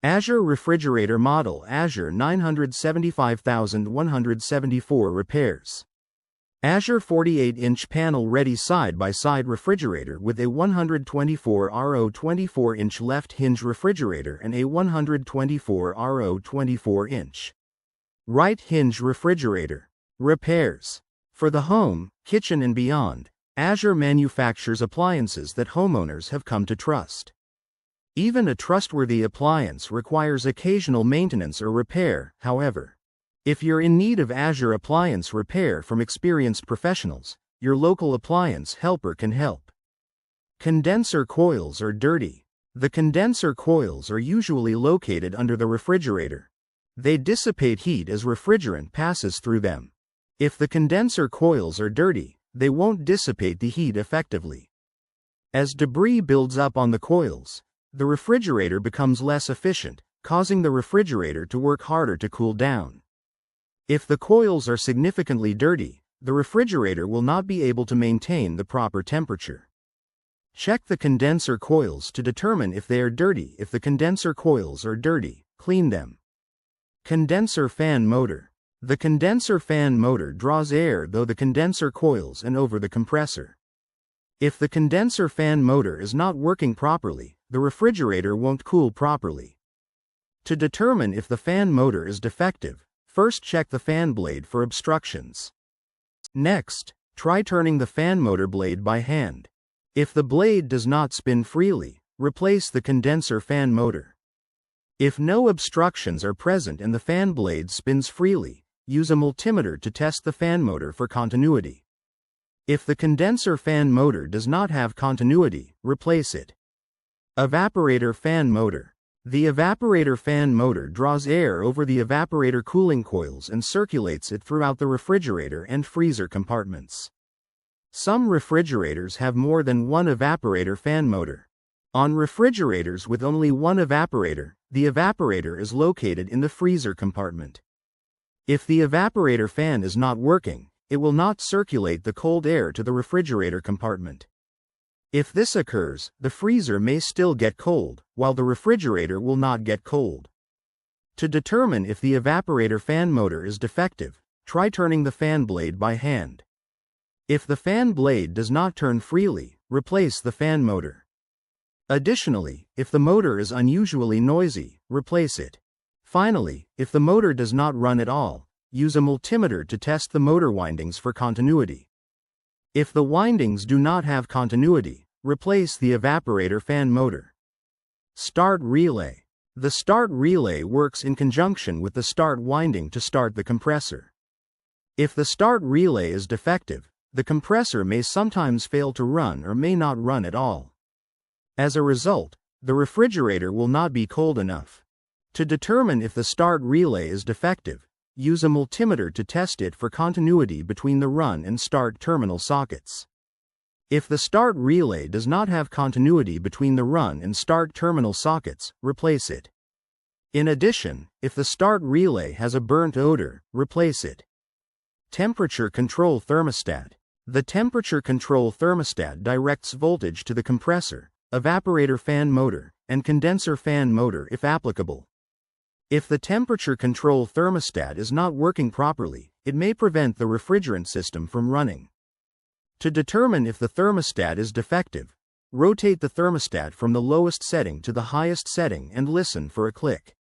Azure refrigerator model Azure975174 repairs. Azure 48-inch panel-ready side-by-side refrigerator with a 124 RO 24-inch left hinge refrigerator and a 124 RO 24-inch right hinge refrigerator. Repairs. For the home, kitchen and beyond, Azure manufactures appliances that homeowners have come to trust. Even a trustworthy appliance requires occasional maintenance or repair, however. If you're in need of Azure appliance repair from experienced professionals, your local appliance helper can help. Condenser coils are dirty. The condenser coils are usually located under the refrigerator. They dissipate heat as refrigerant passes through them. If the condenser coils are dirty, they won't dissipate the heat effectively. As debris builds up on the coils, the refrigerator becomes less efficient, causing the refrigerator to work harder to cool down. If the coils are significantly dirty, the refrigerator will not be able to maintain the proper temperature. Check the condenser coils to determine if they are dirty. If the condenser coils are dirty, clean them. Condenser fan motor. The condenser fan motor draws air through the condenser coils and over the compressor. If the condenser fan motor is not working properly, the refrigerator won't cool properly. To determine if the fan motor is defective, first check the fan blade for obstructions. Next, try turning the fan motor blade by hand. If the blade does not spin freely, replace the condenser fan motor. If no obstructions are present and the fan blade spins freely, use a multimeter to test the fan motor for continuity. If the condenser fan motor does not have continuity, replace it. Evaporator fan motor. The evaporator fan motor draws air over the evaporator cooling coils and circulates it throughout the refrigerator and freezer compartments. Some refrigerators have more than one evaporator fan motor. On refrigerators with only one evaporator, the evaporator is located in the freezer compartment. If the evaporator fan is not working, it will not circulate the cold air to the refrigerator compartment. If this occurs, the freezer may still get cold, while the refrigerator will not get cold. To determine if the evaporator fan motor is defective, try turning the fan blade by hand. If the fan blade does not turn freely, replace the fan motor. Additionally, if the motor is unusually noisy, replace it. Finally, if the motor does not run at all, use a multimeter to test the motor windings for continuity. If the windings do not have continuity, replace the evaporator fan motor. Start relay. The start relay works in conjunction with the start winding to start the compressor. If the start relay is defective, the compressor may sometimes fail to run or may not run at all. As a result, the refrigerator will not be cold enough. To determine if the start relay is defective, use a multimeter to test it for continuity between the run and start terminal sockets. If the start relay does not have continuity between the run and start terminal sockets, replace it. In addition, if the start relay has a burnt odor, replace it. Temperature control thermostat. The temperature control thermostat directs voltage to the compressor, evaporator fan motor, and condenser fan motor if applicable. If the temperature control thermostat is not working properly, it may prevent the refrigerant system from running. To determine if the thermostat is defective, rotate the thermostat from the lowest setting to the highest setting and listen for a click.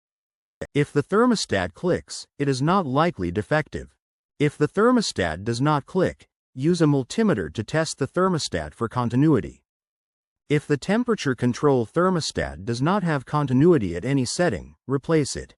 If the thermostat clicks, it is not likely defective. If the thermostat does not click, use a multimeter to test the thermostat for continuity. If the temperature control thermostat does not have continuity at any setting, replace it.